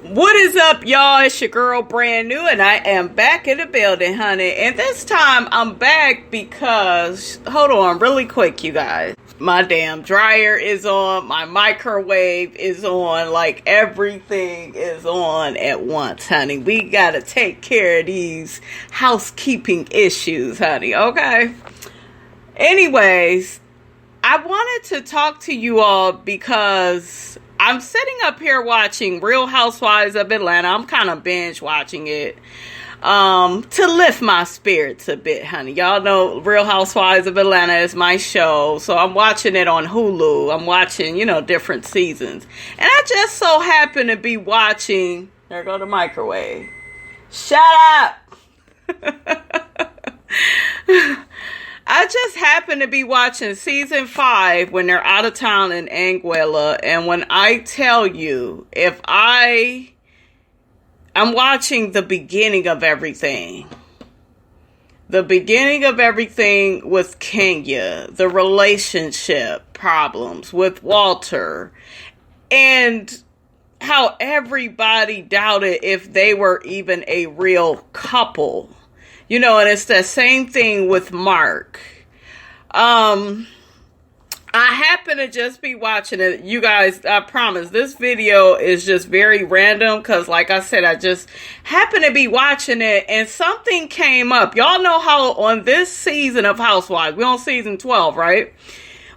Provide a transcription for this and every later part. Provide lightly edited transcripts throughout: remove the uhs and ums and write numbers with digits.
What is up, y'all? It's your girl Brand New, and I am back in the building, honey. And this time I'm back because, hold on really quick, you guys. My damn dryer is on, my microwave is on, like everything is on at once, honey. We gotta take care of these housekeeping issues, honey, okay? Anyways, I wanted to talk to you all because I'm sitting up here watching Real Housewives of Atlanta. I'm kind of binge watching it to lift my spirits a bit, honey. Y'all know Real Housewives of Atlanta is my show, so I'm watching it on Hulu. I'm watching, different seasons. And I just so happen to be watching... There go the microwave. Shut up! I just happened to be watching season 5 when they're out of town in Anguilla. And when I tell you, I'm watching the beginning of everything. The beginning of everything with Kenya. The relationship problems with Walter. And how everybody doubted if they were even a real couple. And it's the same thing with Mark. I happen to just be watching it. You guys, I promise, this video is just very random. Because like I said, I just happen to be watching it. And something came up. Y'all know how on this season of Housewives, we're on season 12, right?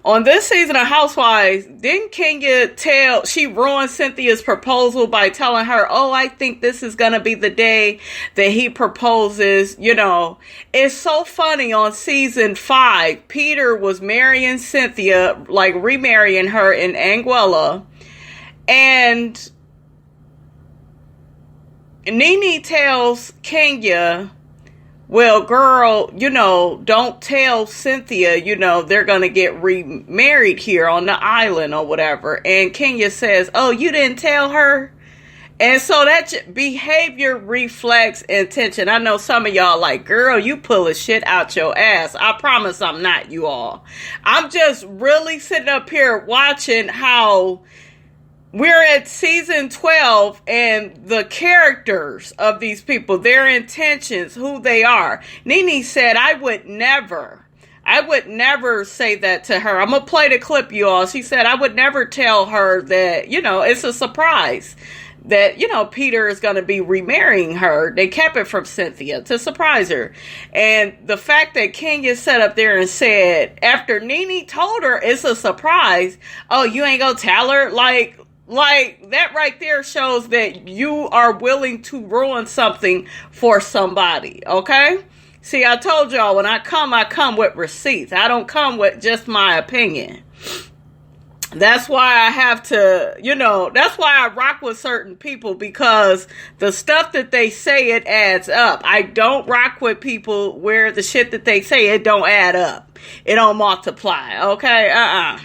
On this season of Housewives, didn't Kenya she ruined Cynthia's proposal by telling her, I think this is going to be the day that he proposes. It's so funny. On season 5, Peter was marrying Cynthia, like remarrying her in Anguilla. And Nene tells Kenya, well, girl, don't tell Cynthia, they're going to get remarried here on the island or whatever. And Kenya says, you didn't tell her? And so that behavior reflects intention. I know some of y'all like, girl, you pulling shit out your ass. I promise I'm not, you all. I'm just really sitting up here watching how we're at season 12 and the characters of these people, their intentions, who they are. Nene said, I would never say that to her. I'm going to play the clip, you all. She said, I would never tell her that, it's a surprise that, Peter is going to be remarrying her. They kept it from Cynthia to surprise her. And the fact that Kenya sat up there and said, after Nene told her it's a surprise, you ain't going to tell her? Like, that right there shows that you are willing to ruin something for somebody, okay? See, I told y'all, when I come with receipts. I don't come with just my opinion. That's why I have to, that's why I rock with certain people, because the stuff that they say, it adds up. I don't rock with people where the shit that they say, it don't add up. It don't multiply, okay?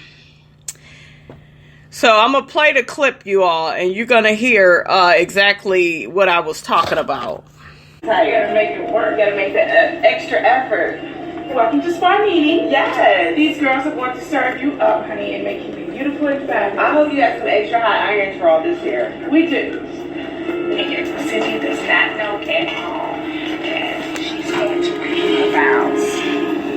So I'm going to play the clip, you all, and you're going to hear exactly what I was talking about. You got to make it work. You got to make that extra effort. Welcome to Spa Meeting. Yes. These girls are going to serve you up, honey, and make you be beautiful and fabulous. I hope you got some extra hot irons for all this here. We do. Cynthia does not know at all that she's going to read her vows.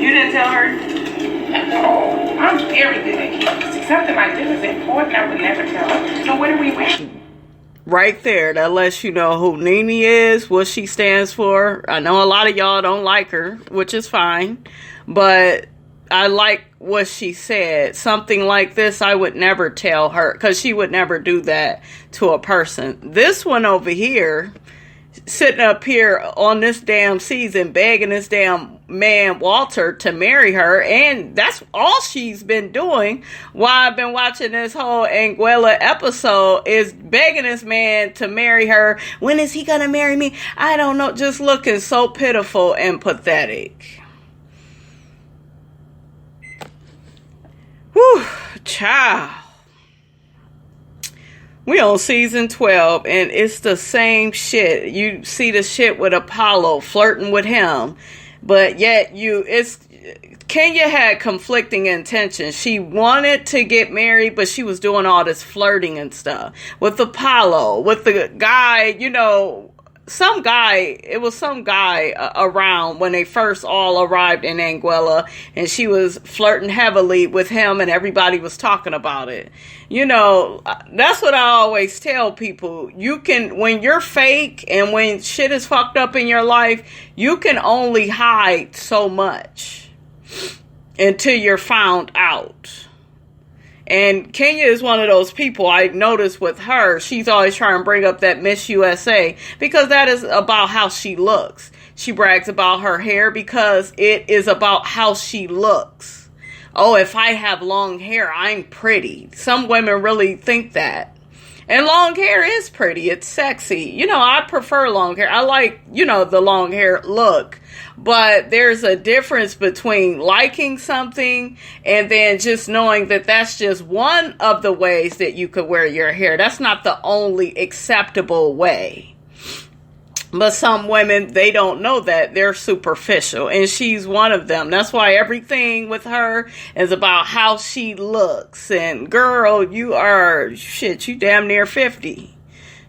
You didn't tell her? No, I'm very good at keeping. Something like this is important. I would never tell her. So what are we waiting? Right there, that lets you know who Nene is, what she stands for. I know a lot of y'all don't like her, which is fine, but I like what she said. Something like this, I would never tell her, because she would never do that to a person. This one over here, sitting up here on this damn season, begging this damn man Walter to marry her, and that's all she's been doing while I've been watching this whole Anguilla episode, is begging this man to marry her. When is he gonna marry me? I don't know. Just looking so pitiful and pathetic. Whew, child. We on season 12, and it's the same shit. You see the shit with Apollo flirting with him, but yet Kenya had conflicting intentions. She wanted to get married, but she was doing all this flirting and stuff with Apollo, with the guy, you know, some guy around when they first all arrived in Anguilla, and she was flirting heavily with him and everybody was talking about it. You know, that's what I always tell people. You can, when you're fake and when shit is fucked up in your life, you can only hide so much until you're found out. And Kenya is one of those people. I noticed with her, she's always trying to bring up that Miss USA because that is about how she looks. She brags about her hair because it is about how she looks. Oh, if I have long hair, I'm pretty. Some women really think that. And long hair is pretty. It's sexy. You know, I prefer long hair. I like, you know, the long hair look. But there's a difference between liking something and then just knowing that that's just one of the ways that you could wear your hair. That's not the only acceptable way. But some women, they don't know that. They're superficial. And she's one of them. That's why everything with her is about how she looks. And girl, you are, shit, you damn near 50.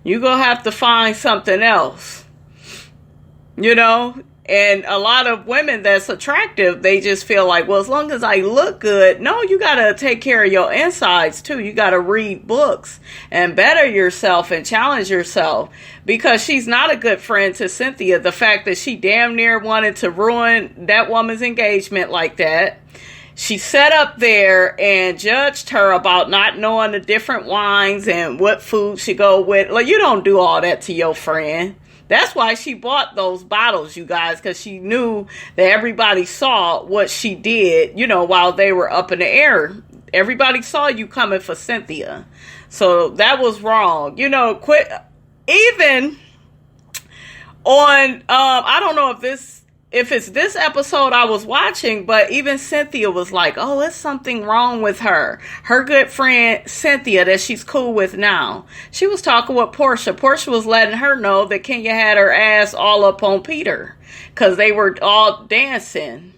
You gonna have to find something else. You know? And a lot of women that's attractive, they just feel like, well, as long as I look good. No, you got to take care of your insides, too. You got to read books and better yourself and challenge yourself. Because she's not a good friend to Cynthia. The fact that she damn near wanted to ruin that woman's engagement like that. She sat up there and judged her about not knowing the different wines and what food she go with. Like, you don't do all that to your friend. That's why she bought those bottles, you guys, because she knew that everybody saw what she did, you know, while they were up in the air. Everybody saw you coming for Cynthia. So that was wrong. You know, quit. Even on, I don't know if it's this episode I was watching, but even Cynthia was like, oh, it's something wrong with her. Her good friend, Cynthia, that she's cool with now. She was talking with Porsha. Porsha was letting her know that Kenya had her ass all up on Peter because they were all dancing.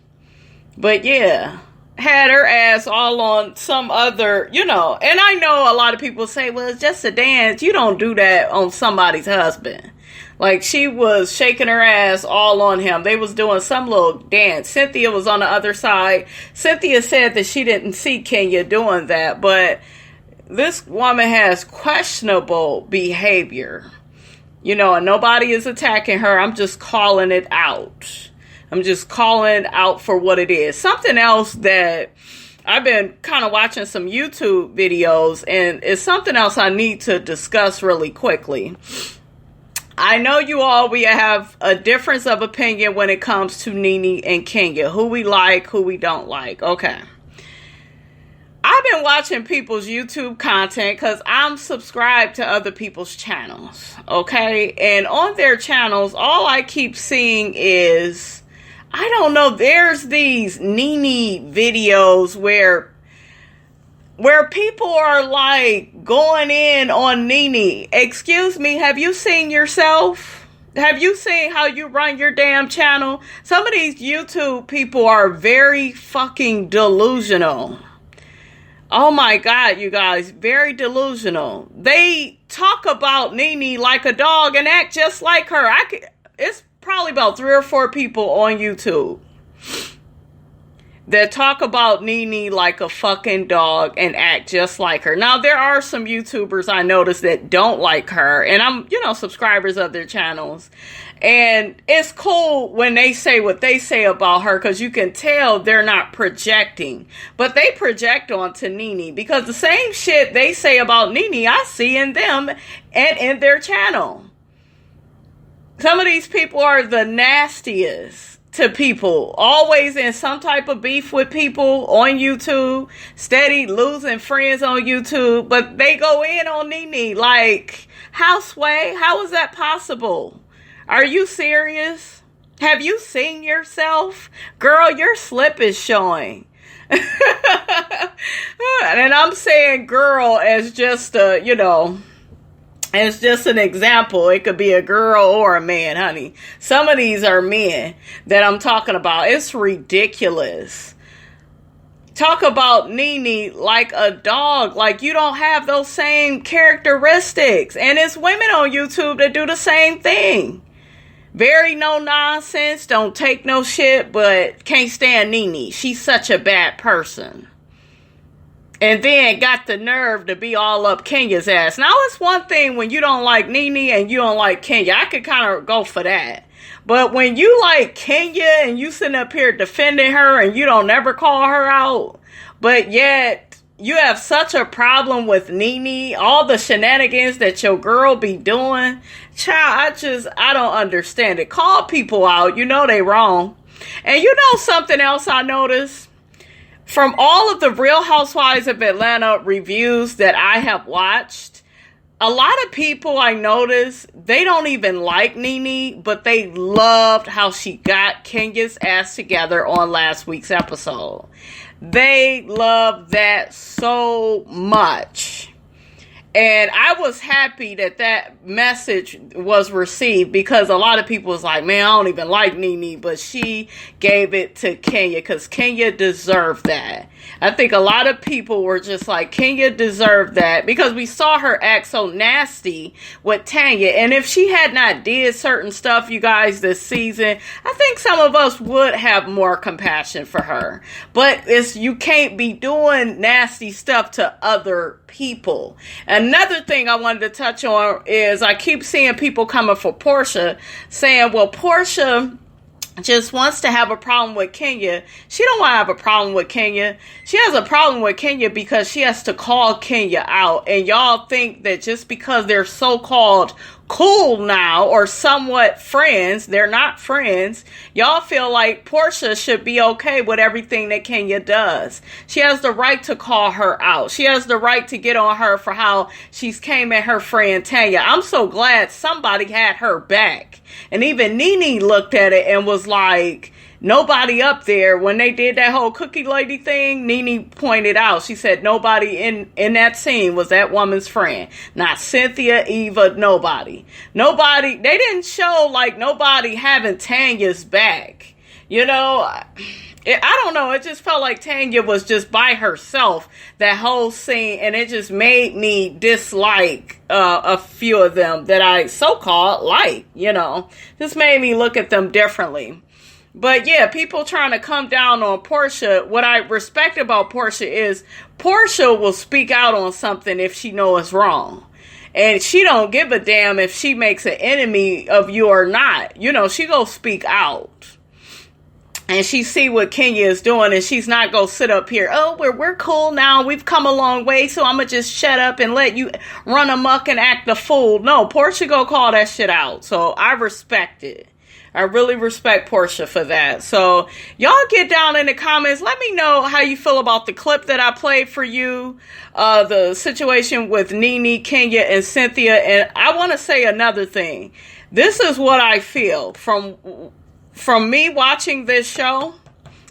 But yeah, had her ass all on some other, you know. And I know a lot of people say, well, it's just a dance. You don't do that on somebody's husband. Like, she was shaking her ass all on him. They was doing some little dance. Cynthia was on the other side. Cynthia said that she didn't see Kenya doing that. But this woman has questionable behavior. You know, and nobody is attacking her. I'm just calling it out. I'm just calling it out for what it is. Something else that I've been kind of watching some YouTube videos. And it's something else I need to discuss really quickly. I know you all, we have a difference of opinion when it comes to Nene and Kenya. Who we like, who we don't like. Okay. I've been watching people's YouTube content because I'm subscribed to other people's channels. Okay. And on their channels, all I keep seeing is, I don't know, there's these Nene videos where people are like going in on Nene. Excuse me, have you seen yourself? Have you seen how you run your damn channel? Some of these YouTube people are very fucking delusional. Oh my God, you guys, very delusional. They talk about Nene like a dog and act just like her. It's probably about 3 or 4 people on YouTube that talk about Nene like a fucking dog and act just like her. Now, there are some YouTubers I noticed that don't like her, and I'm, you know, subscribers of their channels. And it's cool when they say what they say about her, because you can tell they're not projecting. But they project onto Nene, because the same shit they say about Nene, I see in them and in their channel. Some of these people are the nastiest to people, always in some type of beef with people on YouTube, steady losing friends on YouTube, but they go in on Nene like, how Sway? How is that possible? Are you serious? Have you seen yourself? Girl, your slip is showing. And I'm saying girl as just a, you know, it's just an example. It could be a girl or a man, honey. Some of these are men that I'm talking about. It's ridiculous. talk about Nene like a dog. Like, you don't have those same characteristics. And it's women on YouTube that do the same thing. Very no nonsense, don't take no shit, but can't stand Nene. She's such a bad person. And then got the nerve to be all up Kenya's ass. Now, it's one thing when you don't like Nene and you don't like Kenya. I could kind of go for that. But when you like Kenya and you sitting up here defending her and you don't ever call her out, but yet you have such a problem with Nene, all the shenanigans that your girl be doing, child, I don't understand it. Call people out. You know they wrong. And you know something else I noticed? From all of the Real Housewives of Atlanta reviews that I have watched, a lot of people I noticed, they don't even like Nene, but they loved how she got Kenya's ass together on last week's episode. They loved that so much. And I was happy that that message was received, because a lot of people was like, man, I don't even like Nene, but she gave it to Kenya because Kenya deserved that. I think a lot of people were just like, Kenya deserved that, because we saw her act so nasty with Tanya. And if she had not did certain stuff, you guys, this season, I think some of us would have more compassion for her. But you can't be doing nasty stuff to other people. Another thing I wanted to touch on is I keep seeing people coming for Porsha saying, well, Porsha just wants to have a problem with Kenya. She don't want to have a problem with Kenya. She has a problem with Kenya because she has to call Kenya out. And y'all think that just because they're so-called cool now or somewhat friends, they're not friends, y'all feel like Porsha should be okay with everything that Kenya does. She has the right to call her out. She has the right to get on her for how she's came at her friend Tanya. I'm so glad somebody had her back. And even Nene looked at it and was like, nobody up there, when they did that whole cookie lady thing, Nene pointed out, she said nobody in that scene was that woman's friend. Not Cynthia, Eva, nobody. Nobody, they didn't show like nobody having Tanya's back. You know, I don't know, it just felt like Tanya was just by herself that whole scene, and it just made me dislike a few of them that I so-called like, you know. Just made me look at them differently. But yeah, people trying to come down on Porsha. What I respect about Porsha is Porsha will speak out on something if she knows it's wrong. And she don't give a damn if she makes an enemy of you or not. You know, she go speak out. And she see what Kenya is doing, and she's not going to sit up here, oh, we're cool now, we've come a long way, so I'm going to just shut up and let you run amok and act a fool. No, Porsha go call that shit out. So I respect it. I really respect Porsha for that. So y'all get down in the comments. Let me know how you feel about the clip that I played for you. The situation with Nene, Kenya, and Cynthia. And I want to say another thing. This is what I feel from me watching this show,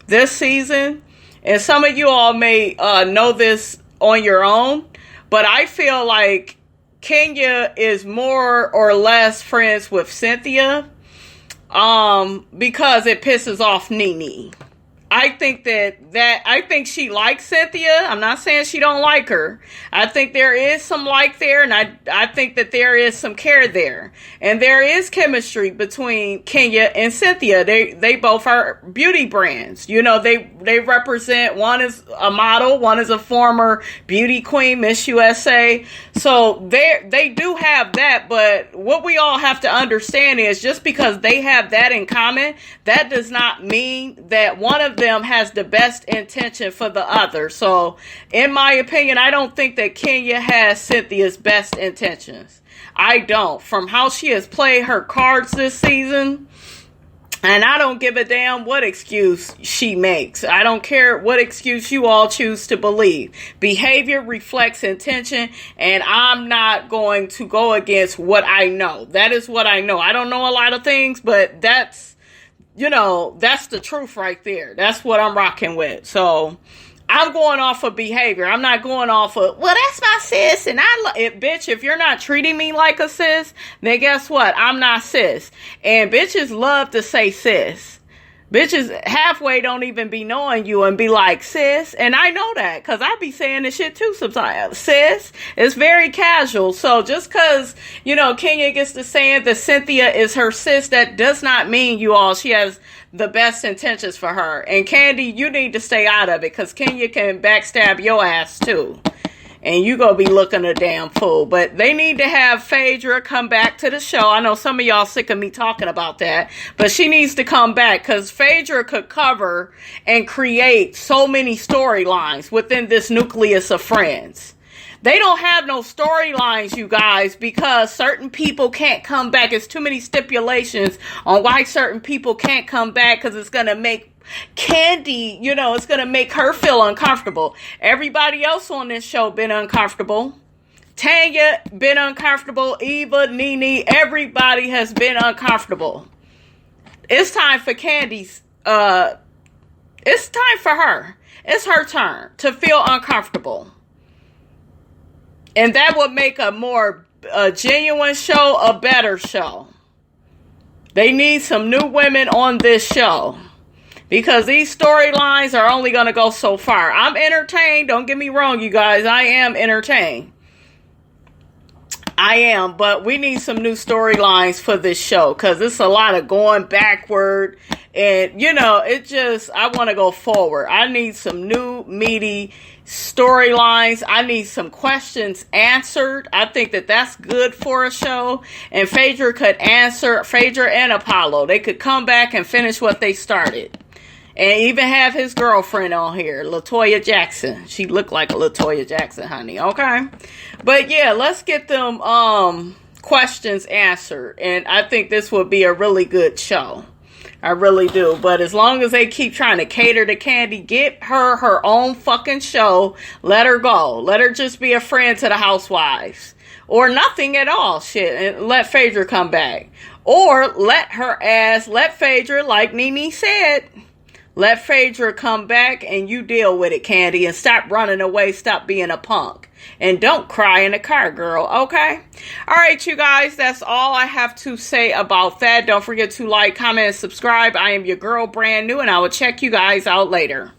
this season. And some of you all may know this on your own. But I feel like Kenya is more or less friends with Cynthia. Because it pisses off Nene. I think I think she likes Cynthia. I'm not saying she don't like her. I think there is some like there, and I think that there is some care there. And there is chemistry between Kenya and Cynthia. They both are beauty brands. You know, they represent, one is a model, one is a former beauty queen, Miss USA. So they do have that, but what we all have to understand is just because they have that in common, that does not mean that one of them has the best intention for the other. So, in my opinion, I don't think that Kenya has Cynthia's best intentions. I don't. From how she has played her cards this season, and I don't give a damn what excuse she makes. I don't care what excuse you all choose to believe. Behavior reflects intention, and I'm not going to go against what I know. That is what I know. I don't know a lot of things, but that's the truth right there. That's what I'm rocking with. So I'm going off of behavior. I'm not going off of, well, that's my sis. And bitch, if you're not treating me like a sis, then guess what? I'm not sis. And bitches love to say sis. Bitches halfway don't even be knowing you and be like, sis. And I know that because I be saying this shit too sometimes. Sis, it's very casual. So just because, you know, Kenya gets to saying that Cynthia is her sis, that does not mean you all, she has the best intentions for her. And Candy, you need to stay out of it because Kenya can backstab your ass too. And you gonna be looking a damn fool. But they need to have Phaedra come back to the show. I know some of y'all sick of me talking about that. But she needs to come back. Because Phaedra could cover and create so many storylines within this nucleus of friends. They don't have no storylines, you guys, because certain people can't come back. It's too many stipulations on why certain people can't come back. Because it's going to make Candy, you know, it's going to make her feel uncomfortable. Everybody else on this show been uncomfortable. Tanya been uncomfortable. Eva, Nene, everybody has been uncomfortable. It's time for Candy's, it's time for her. It's her turn to feel uncomfortable. And that would make a more genuine show, a better show. They need some new women on this show. Because these storylines are only going to go so far. I'm entertained. Don't get me wrong, you guys. I am entertained. I am. But we need some new storylines for this show. Because it's a lot of going backward. And, you know, it just, I want to go forward. I need some new, meaty storylines. I need some questions answered. I think that that's good for a show. And Phaedra could answer, Phaedra and Apollo. They could come back and finish what they started. And even have his girlfriend on here, LaToya Jackson. She looked like a LaToya Jackson, honey. Okay? But yeah, let's get them questions answered. And I think this would be a really good show. I really do. But as long as they keep trying to cater to Candy, get her her own fucking show. Let her go. Let her just be a friend to the housewives. Or nothing at all. Shit. And let Phaedra come back. Or let Phaedra, like Nene said, let Phaedra come back and you deal with it, Candy. And stop running away. Stop being a punk. And don't cry in the car, girl. Okay? Alright, you guys. That's all I have to say about that. Don't forget to like, comment, and subscribe. I am your girl, brand new. And I will check you guys out later.